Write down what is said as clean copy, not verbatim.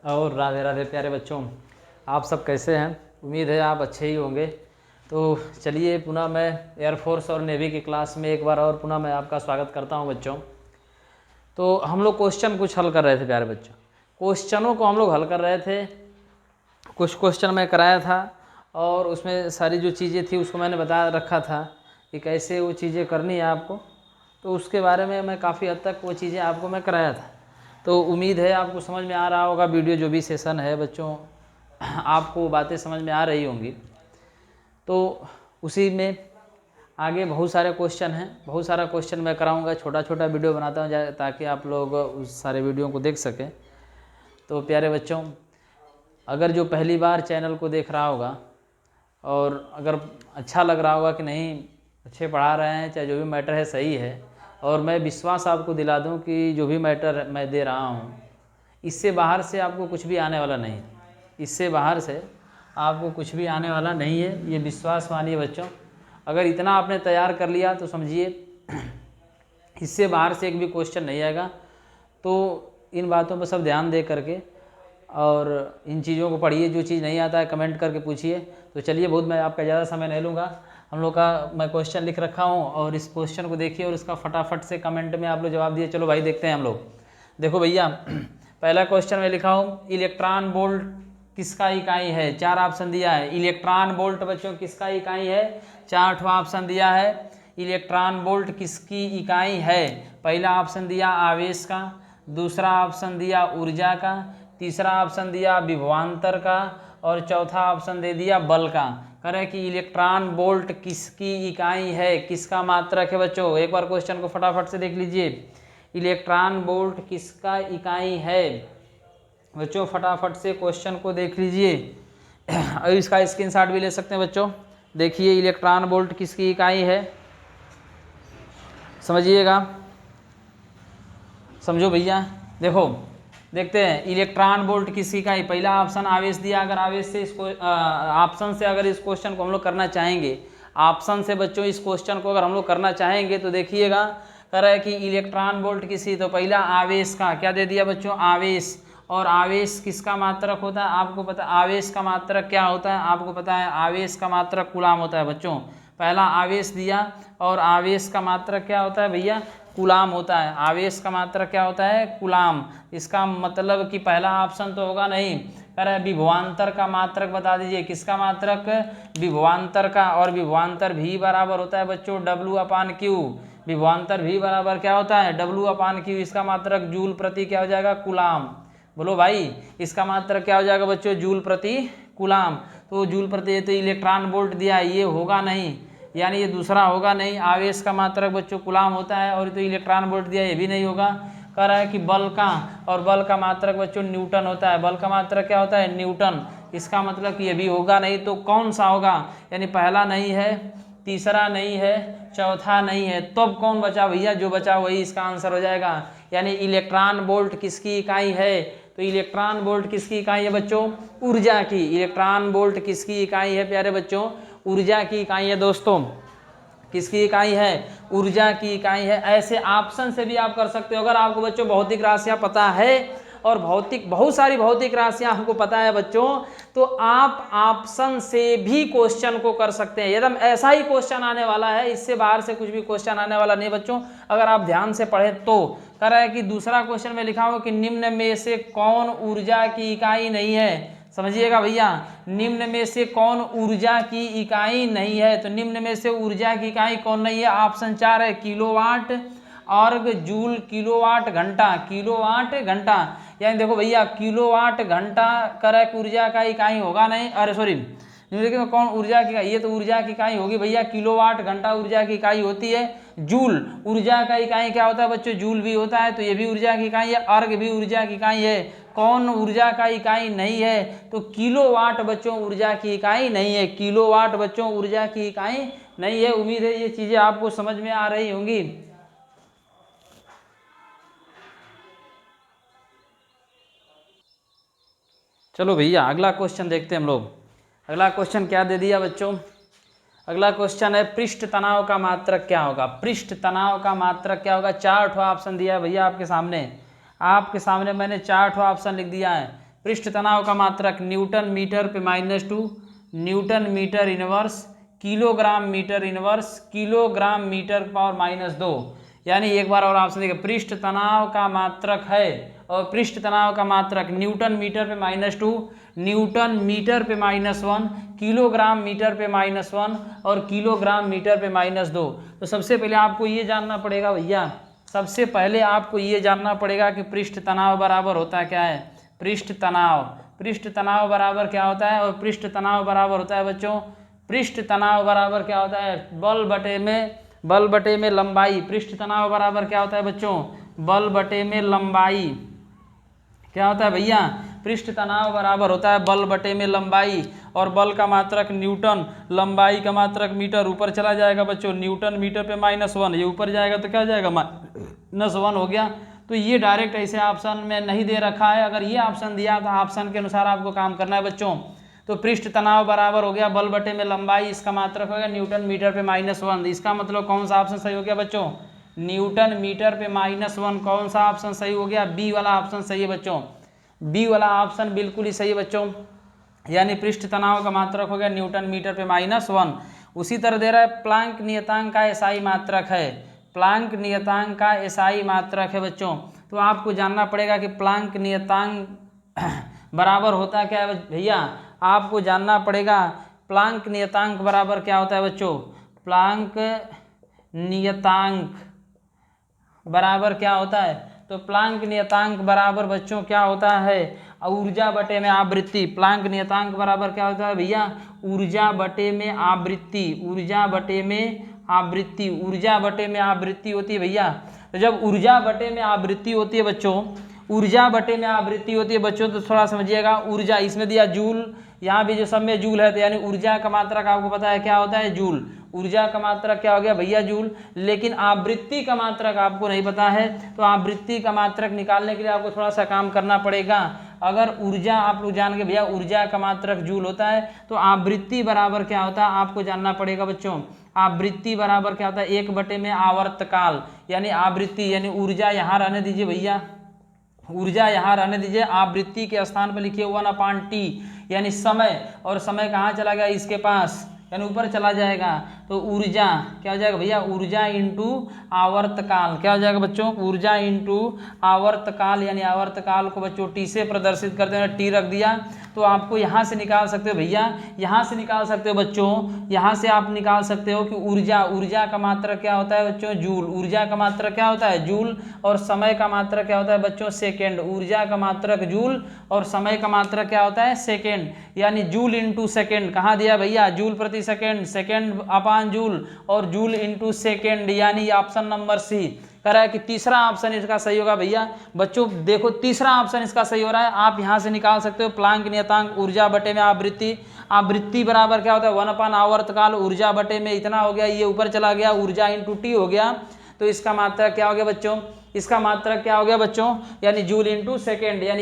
और राधे राधे प्यारे बच्चों, आप सब कैसे हैं? उम्मीद है आप अच्छे ही होंगे। तो चलिए पुनः मैं एयरफोर्स और नेवी की क्लास में एक बार और पुनः मैं आपका स्वागत करता हूं बच्चों। तो हम लोग क्वेश्चन कुछ हल कर रहे थे प्यारे बच्चों, क्वेश्चनों को हम लोग हल कर रहे थे। कुछ क्वेश्चन मैं कराया था और उसमें सारी जो चीज़ें थी उसको मैंने बता रखा था कि कैसे वो चीज़ें करनी है आपको। तो उसके बारे में मैं काफ़ी हद तक वो चीज़ें आपको मैं कराया था। तो उम्मीद है आपको समझ में आ रहा होगा, वीडियो जो भी सेशन है बच्चों आपको बातें समझ में आ रही होंगी। तो उसी में आगे बहुत सारे क्वेश्चन हैं, बहुत सारा क्वेश्चन मैं कराऊंगा, छोटा छोटा वीडियो बनाता हूँ ताकि आप लोग उस सारे वीडियो को देख सकें। तो प्यारे बच्चों, अगर जो पहली बार चैनल को देख रहा होगा और अगर अच्छा लग रहा होगा कि नहीं अच्छे पढ़ा रहे हैं, चाहे जो भी मैटर है सही है, और मैं विश्वास आपको दिला दूं कि जो भी मैटर मैं दे रहा हूं इससे बाहर से आपको कुछ भी आने वाला नहीं है। इससे बाहर से आपको कुछ भी आने वाला नहीं है, ये विश्वास मानिए बच्चों। अगर इतना आपने तैयार कर लिया तो समझिए इससे बाहर से एक भी क्वेश्चन नहीं आएगा। तो इन बातों पर सब ध्यान दे करके और इन चीज़ों को पढ़िए। जो चीज़ नहीं आता है कमेंट करके पूछिए। तो चलिए, बहुत मैं आपका ज़्यादा समय नहीं लूँगा। हम लोग का मैं क्वेश्चन लिख रखा हूँ और इस क्वेश्चन को देखिए और इसका फटाफट से कमेंट में आप लोग जवाब दिए। चलो भाई देखते हैं हम लोग। देखो भैया, पहला क्वेश्चन मैं लिखा हूँ, इलेक्ट्रॉन वोल्ट किसका इकाई है? 4 ऑप्शन दिया है। इलेक्ट्रॉन वोल्ट बच्चों किसका इकाई है? 4 ऑप्शन दिया है। इलेक्ट्रॉन वोल्ट किसकी इकाई है? पहला ऑप्शन दिया आवेश का, दूसरा ऑप्शन दिया ऊर्जा का, तीसरा ऑप्शन दिया विभवांतर का और चौथा ऑप्शन दे दिया बल का। करें कि इलेक्ट्रॉन वोल्ट किसकी इकाई है, किसका मात्रक है बच्चों? एक बार क्वेश्चन को फटाफट से देख लीजिए। इलेक्ट्रॉन वोल्ट किसका इकाई है बच्चों? फटाफट से क्वेश्चन को देख लीजिए और इसका स्क्रीनशॉट भी ले सकते हैं बच्चों। देखिए इलेक्ट्रॉन वोल्ट किसकी इकाई है, समझिएगा, समझो भैया। देखो देखते हैं इलेक्ट्रॉन वोल्ट किसकी इकाई। पहला ऑप्शन आवेश दिया। अगर आवेश से इसको ऑप्शन से अगर इस क्वेश्चन को हम लोग करना चाहेंगे, ऑप्शन से बच्चों इस क्वेश्चन को अगर हम लोग करना चाहेंगे तो देखिएगा कह रहा है कि इलेक्ट्रॉन वोल्ट किसी, तो पहला आवेश का क्या दे दिया बच्चों? आवेश। और आवेश किसका मात्रक होता है आपको पता? आवेश का मात्रक क्या होता है आपको पता है? आवेश का मात्रक कूलाम होता है बच्चों। पहला आवेश दिया और आवेश का मात्रक क्या होता है भैया? कूलाम होता है। आवेश का मात्रक क्या होता है? कूलाम। इसका मतलब कि पहला ऑप्शन तो होगा नहीं। कह रहा है विभवांतर का मात्रक बता दीजिए। किसका मात्रक? विभवांतर का। और विभवांतर भी बराबर होता है बच्चों W/Q। विभवांतर भी बराबर क्या होता है? W/Q। इसका मात्रक जूल प्रति क्या हो जाएगा? कूलाम। बोलो भाई, इसका मात्रक क्या हो जाएगा बच्चों? जूल प्रति कूलाम। तो जूल प्रति, तो इलेक्ट्रॉन वोल्ट दिया है, ये होगा नहीं, यानी ये दूसरा होगा नहीं। आवेश का मात्रक बच्चों कूलाम होता है और तो इलेक्ट्रॉन वोल्ट दिया, ये भी नहीं होगा। कह रहा है कि बल का, और बल का मात्रक बच्चों न्यूटन होता है। बल का मात्रक क्या होता है? न्यूटन। इसका मतलब कि ये भी होगा नहीं। तो कौन सा होगा? यानी पहला नहीं है, तीसरा नहीं है, चौथा नहीं है, तब कौन बचा भैया? जो बचा वही इसका आंसर हो जाएगा। यानी इलेक्ट्रॉन वोल्ट किसकी इकाई है? तो इलेक्ट्रॉन वोल्ट किसकी इकाई है बच्चों? ऊर्जा की। इलेक्ट्रॉन वोल्ट किसकी इकाई है प्यारे बच्चों? ऊर्जा की इकाई है दोस्तों। किसकी इकाई है? ऊर्जा की इकाई है। ऐसे ऑप्शन से भी आप कर सकते हो। अगर आपको बच्चों भौतिक राशियां पता है और बहुत सारी भौतिक राशियां हमको पता है बच्चों, तो आप ऑप्शन से भी क्वेश्चन को कर सकते हैं। एकदम ऐसा ही क्वेश्चन आने वाला है, इससे बाहर से कुछ भी क्वेश्चन आने वाला नहीं बच्चों, अगर आप ध्यान से पढ़े तो। कह रहा है कि दूसरा क्वेश्चन में लिखा हुआ कि निम्न में से कौन ऊर्जा की इकाई नहीं है? समझिएगा भैया, निम्न में से कौन ऊर्जा की इकाई नहीं है? तो निम्न में से ऊर्जा की इकाई कौन नहीं है? ऑप्शन 4 है किलोवाट, अर्ग, जूल, किलोवाट घंटा। किलोवाट घंटा, यानी देखो भैया किलोवाट घंटा करक ऊर्जा का इकाई होगा नहीं। अरे सॉरी, निम्नलिखित कौन ऊर्जा की, ये तो ऊर्जा की इकाई होगी भैया। किलोवाट घंटा ऊर्जा की इकाई होती है। जूल ऊर्जा का इकाई क्या होता है बच्चों? जूल भी होता है, तो ये भी ऊर्जा की इकाई है। अर्ग भी ऊर्जा की इकाई है। कौन ऊर्जा का इकाई नहीं है? तो किलोवाट बच्चों ऊर्जा की इकाई नहीं है। किलोवाट बच्चों ऊर्जा की इकाई नहीं है। उम्मीद है ये चीजें आपको समझ में आ रही होंगी। चलो भैया अगला क्वेश्चन देखते हैं हम लोग। अगला क्वेश्चन क्या दे दिया बच्चों? अगला क्वेश्चन है पृष्ठ तनाव का मात्रक क्या होगा? पृष्ठ तनाव का मात्रक क्या होगा? 4 ऑप्शन दिया है भैया आपके सामने। आपके सामने मैंने 4 ऑप्शन लिख दिया है। पृष्ठ तनाव का मात्रक न्यूटन मीटर पे -2, newton metre inverse, kilogram metre inverse, kilogram metre power -2। यानी एक बार और ऑप्शन देखिए, पृष्ठ तनाव का मात्रक है और पृष्ठ तनाव का मात्रक न्यूटन मीटर पे -2, न्यूटन मीटर पे -1, किलोग्राम मीटर पे -1 और किलोग्राम मीटर पे -2। तो सबसे पहले आपको ये जानना पड़ेगा भैया, सबसे पहले आपको ये जानना पड़ेगा कि पृष्ठ तनाव बराबर होता क्या है। पृष्ठ तनाव बराबर क्या होता है, और पृष्ठ तनाव बराबर होता है बच्चों, पृष्ठ तनाव बराबर क्या होता है, बल बटे में लंबाई। पृष्ठ तनाव बराबर क्या होता है बच्चों, बल बटे में लंबाई। क्या होता है भैया, पृष्ठ तनाव बराबर होता है बल बटे में लंबाई, और बल का मात्रक न्यूटन, लंबाई का मात्रक मीटर। ऊपर चला जाएगा बच्चों, न्यूटन मीटर पे -1, ये ऊपर जाएगा तो क्या हो जाएगा, -1 हो गया। तो ये डायरेक्ट ऐसे ऑप्शन में नहीं दे रखा है, अगर ये ऑप्शन दिया तो ऑप्शन के अनुसार आपको काम करना है बच्चों। तो पृष्ठ तनाव बराबर हो गया बल बटे में लंबाई, इसका मात्रक हो गया न्यूटन मीटर पे -1। इसका मतलब कौन सा ऑप्शन सही हो गया बच्चों, न्यूटन मीटर पे -1। कौन सा ऑप्शन सही हो गया, बी वाला ऑप्शन सही है बच्चों, बी वाला ऑप्शन बिल्कुल ही सही है बच्चों। यानी पृष्ठ तनाव का मात्रक हो गया न्यूटन मीटर पे -1। उसी तरह दे रहा है प्लांक नियतांक का एसआई मात्रक है, प्लांक नियतांक का एसआई मात्रक है बच्चों। तो आपको जानना पड़ेगा कि प्लांक नियतांक बराबर होता क्या है भैया, आपको जानना पड़ेगा प्लांक नियतांक बराबर क्या होता है बच्चों। प्लांक नियतांक बराबर क्या होता है, तो प्लांक नियतांक बराबर बच्चों क्या होता है, ऊर्जा बटे में आवृत्ति। प्लांक नियतांक बराबर क्या होता है भैया, ऊर्जा बटे में आवृत्ति, ऊर्जा बटे में आवृत्ति, ऊर्जा बटे में आवृत्ति होती है भैया। तो जब ऊर्जा बटे में आवृत्ति होती है बच्चों, ऊर्जा बटे में आवृत्ति होती है बच्चों, तो थोड़ा समझिएगा, ऊर्जा इसमें दिया जूल, यहाँ भी जो सब में जूल है, तो यानी ऊर्जा का मात्रक आपको पता है क्या होता है, जूल। ऊर्जा का मात्रक क्या हो गया भैया, जूल। लेकिन आवृत्ति का मात्रक आपको नहीं पता है, तो आवृत्ति का मात्रक निकालने के लिए आपको थोड़ा सा काम करना पड़ेगा। अगर ऊर्जा आप लोग जान के भैया ऊर्जा का मात्रक जूल होता है, तो आवृत्ति बराबर क्या होता है आपको जानना पड़ेगा बच्चों। आवृत्ति बराबर क्या होता है, 1 बटे में आवर्तकाल, यानी आवृत्ति, यानी ऊर्जा यहाँ रहने दीजिए भैया, ऊर्जा यहाँ रहने दीजिए, आवृत्ति के स्थान पर लिखिए 1/T, यानी समय, और समय कहाँ चला गया, इसके पास, यानी ऊपर चला जाएगा। तो ऊर्जा क्या हो जाएगा भैया, ऊर्जा इंटू आवर्तकाल। क्या हो जाएगा बच्चों, ऊर्जा इंटू आवर्तकाल, यानी आवर्तकाल को बच्चों टी से प्रदर्शित करते हैं, टी रख दिया। तो आपको यहाँ से निकाल सकते हो भैया, यहाँ से निकाल सकते हो बच्चों, यहाँ से आप निकाल सकते हो कि ऊर्जा का मात्रक क्या होता है बच्चों, जूल। ऊर्जा का मात्रक क्या होता है, जूल, और समय का मात्रक क्या होता है बच्चों, सेकेंड। ऊर्जा का मात्रक जूल और समय का मात्रक क्या होता है, सेकेंड, यानी जूल इंटू सेकेंड। कहाँ दिया भैया, जूल प्रति सेकेंड, सेकेंड अपान जूल, और जूल इंटू सेकेंड, यानी ऑप्शन नंबर सी कह रहा है कि तीसरा ऑप्शन इसका सही होगा भैया। बच्चों देखो तीसरा ऑप्शन इसका सही हो रहा है, आप यहाँ से निकाल सकते हो प्लांक नियतांक ऊर्जा बटे में आवृत्ति। आवृत्ति बराबर क्या होता है, 1/, आवर्तकाल, ऊर्जा बटे में इतना हो गया, ये ऊपर चला गया, ऊर्जा इंटू टी हो गया। तो इसका मात्रक क्या हो गया बच्चों, इसका मात्रक क्या हो गया बच्चों, यानी जूल इंटू सेकेंड, यानी